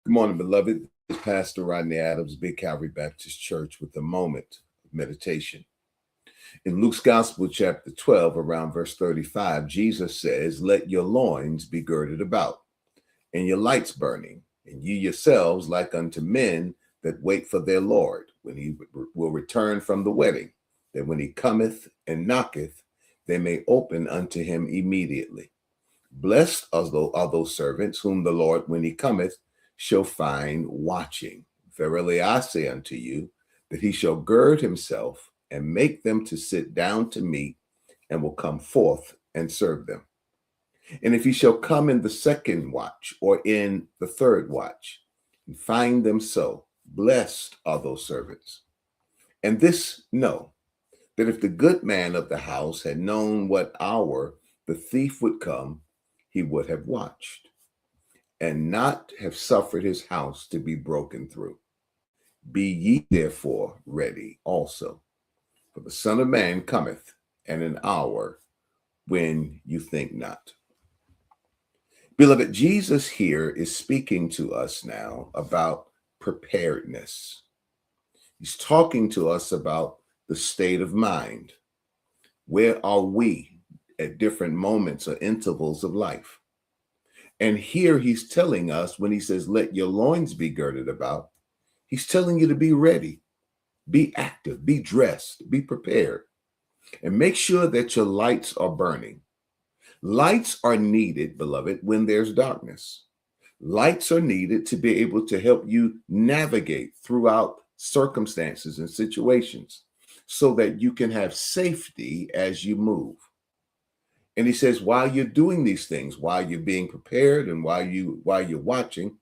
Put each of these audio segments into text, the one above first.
Good morning, beloved. This is Pastor Rodney Adams, Big Calvary Baptist Church, with a moment of meditation. In Luke's Gospel, chapter 12, around verse 35, Jesus says, "Let your loins be girded about, and your lights burning, and ye yourselves like unto men that wait for their Lord, when he will return from the wedding, that when he cometh and knocketh, they may open unto him immediately. Blessed are those servants whom the Lord, when he cometh, shall find watching. Verily I say unto you, that he shall gird himself and make them to sit down to meat, and will come forth and serve them. And if he shall come in the second watch, or in the third watch, and find them so, blessed are those servants. And this know, that if the good man of the house had known what hour the thief would come, he would have watched, and not have suffered his house to be broken through. Be ye therefore ready also, for the Son of Man cometh at an hour when you think not." Beloved, Jesus here is speaking to us now about preparedness. He's talking to us about the state of mind. Where are we at different moments or intervals of life? And here he's telling us, when he says, "Let your loins be girded about," he's telling you to be ready, be active, be dressed, be prepared, and make sure that your lights are burning. Lights are needed, beloved, when there's darkness. Lights are needed to be able to help you navigate throughout circumstances and situations, so that you can have safety as you move. And he says, while you're doing these things, while you're being prepared, and while you're watching,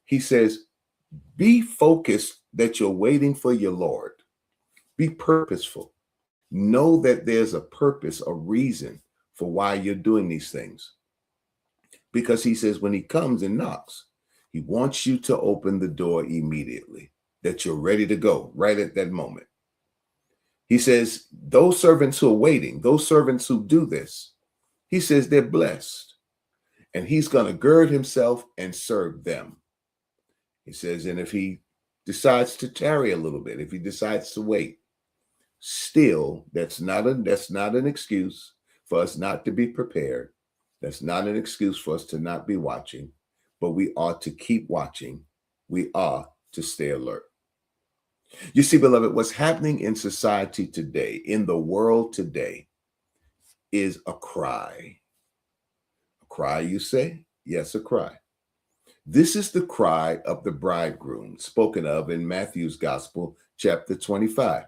he says, be focused that you're waiting for your Lord. Be purposeful. Know that there's a purpose, a reason for why you're doing these things. Because he says when he comes and knocks, he wants you to open the door immediately, that you're ready to go right at that moment. He says, those servants who are waiting, those servants who do this, he says they're blessed. And he's going to gird himself and serve them. He says, and if he decides to tarry a little bit, if he decides to wait, still, that's not an excuse for us not to be prepared. That's not an excuse for us to not be watching, but we ought to keep watching. We are to stay alert. You see, beloved, what's happening in society today, in the world today, is a cry. A cry, you say? Yes, a cry. This is the cry of the bridegroom spoken of in Matthew's Gospel, chapter 25.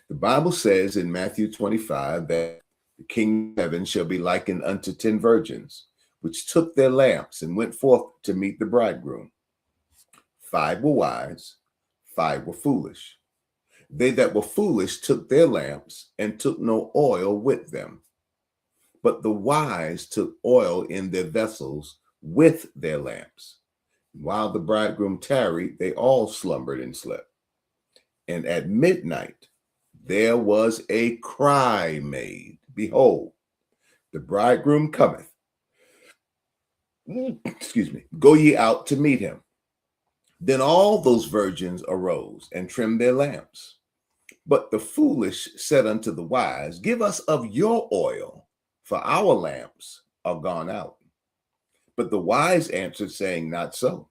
The Bible says in Matthew 25 that the kingdom of heaven shall be likened unto 10 virgins, which took their lamps and went forth to meet the bridegroom. 5 were wise, 5 were foolish. They that were foolish took their lamps and took no oil with them. But the wise took oil in their vessels with their lamps. While the bridegroom tarried, they all slumbered and slept. And at midnight there was a cry made, Behold, the bridegroom cometh. Excuse me. Go ye out to meet him. Then all those virgins arose and trimmed their lamps. But the foolish said unto the wise, Give us of your oil, for our lamps are gone out. But the wise answered, saying, Not so,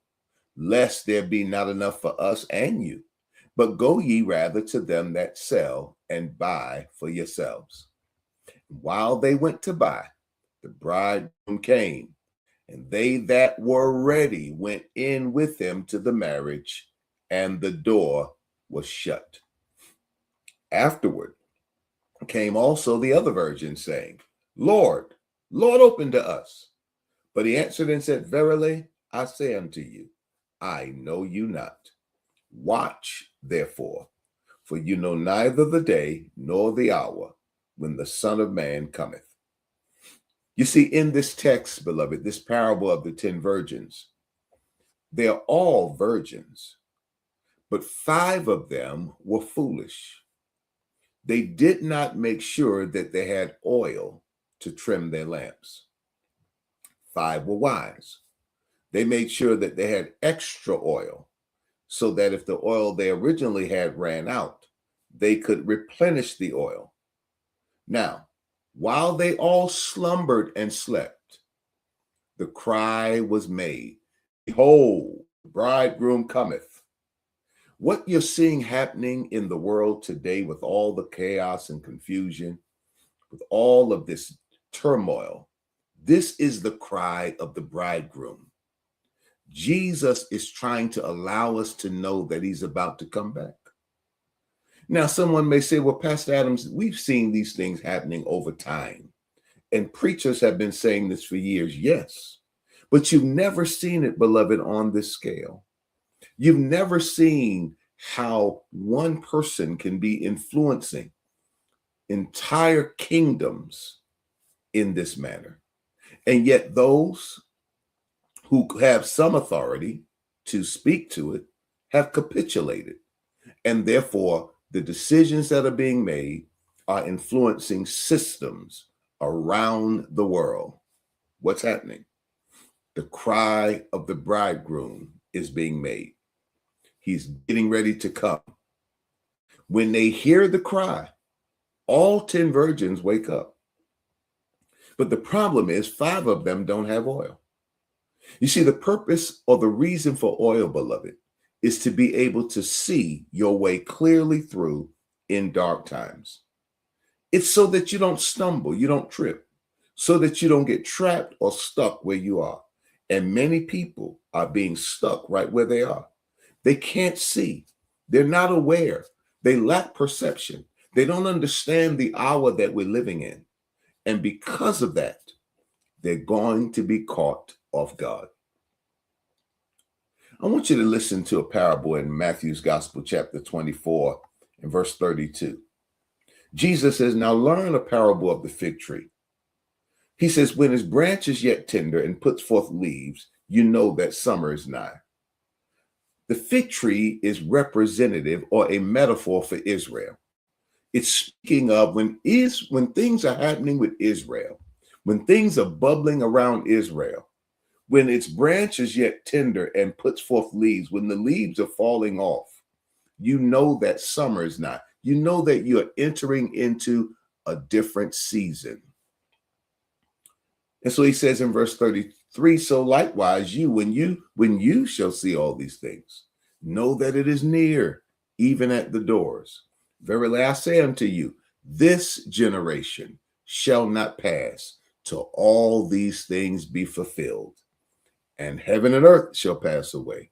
lest there be not enough for us and you. But go ye rather to them that sell, and buy for yourselves. While they went to buy, the bridegroom came, and they that were ready went in with him to the marriage, and the door was shut. Afterward came also the other virgins, saying, Lord, Lord, open to us. But he answered and said, Verily, I say unto you, I know you not. Watch, therefore, for you know neither the day nor the hour when the Son of Man cometh. You see, in this text, beloved, this parable of the 10 virgins, they're all virgins, but 5 of them were foolish. They did not make sure that they had oil to trim their lamps. 5 were wise. They made sure that they had extra oil so that if the oil they originally had ran out, they could replenish the oil. Now, while they all slumbered and slept, the cry was made, "Behold, the bridegroom cometh." What you're seeing happening in the world today with all the chaos and confusion, with all of this turmoil, this is the cry of the bridegroom. Jesus is trying to allow us to know that he's about to come back. Now, someone may say, well, Pastor Adams, we've seen these things happening over time, and preachers have been saying this for years. Yes, but you've never seen it, beloved, on this scale. You've never seen how one person can be influencing entire kingdoms in this manner. And yet those who have some authority to speak to it have capitulated. And therefore, the decisions that are being made are influencing systems around the world. What's happening? The cry of the bridegroom is being made. He's getting ready to come. When they hear the cry, all 10 virgins wake up. But the problem is 5 of them don't have oil. You see, the purpose or the reason for oil, beloved, is to be able to see your way clearly through in dark times. It's so that you don't stumble, you don't trip, so that you don't get trapped or stuck where you are. And many people are being stuck right where they are. They can't see. They're not aware. They lack perception. They don't understand the hour that we're living in. And because of that, they're going to be caught off guard. I want you to listen to a parable in Matthew's Gospel, chapter 24, and verse 32. Jesus says, now learn a parable of the fig tree. He says, when his branch is yet tender and puts forth leaves, you know that summer is nigh. The fig tree is representative or a metaphor for Israel. It's speaking of when things are happening with Israel, when things are bubbling around Israel, when its branch is yet tender and puts forth leaves, when the leaves are falling off, you know that summer is not. You know that you're entering into a different season. And so he says in verse 33, so likewise when you shall see all these things, know that it is near, even at the doors. Verily I say unto you, this generation shall not pass till all these things be fulfilled. And heaven and earth shall pass away,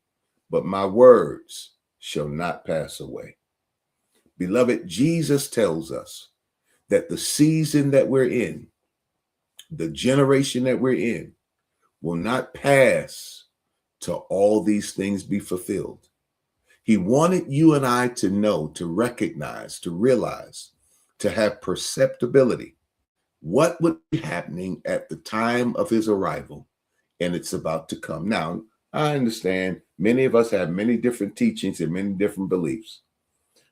but my words shall not pass away. Beloved, Jesus tells us that the season that we're in, the generation that we're in, will not pass till all these things be fulfilled. He wanted you and I to know, to recognize, to realize, to have perceptibility what would be happening at the time of his arrival, and it's about to come. Now, I understand many of us have many different teachings and many different beliefs.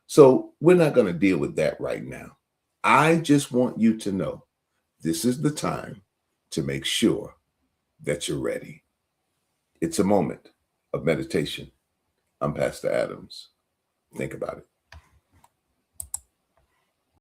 So we're not going to deal with that right now. I just want you to know this is the time to make sure that you're ready. It's a moment of meditation. I'm Pastor Adams. Think about it.